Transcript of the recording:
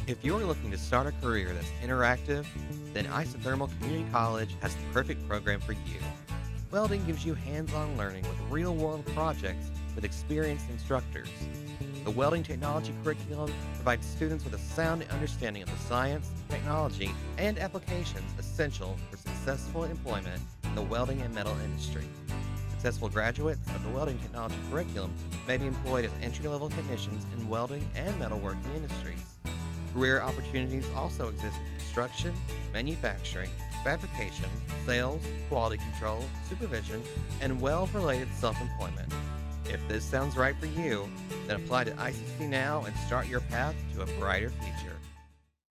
If you're looking to start a career that's interactive, then Isothermal Community College has the perfect program for you. Welding gives you hands-on learning with real-world projects with experienced instructors. The welding technology curriculum provides students with a sound understanding of the science, technology, and applications essential for successful employment in the welding and metal industry. Successful graduates of the welding technology curriculum may be employed as entry-level technicians in welding and metalworking industries. Career opportunities also exist in construction, manufacturing, fabrication, sales, quality control, supervision, and weld-related self-employment. If this sounds right for you, then apply to ICC now and start your path to a brighter future.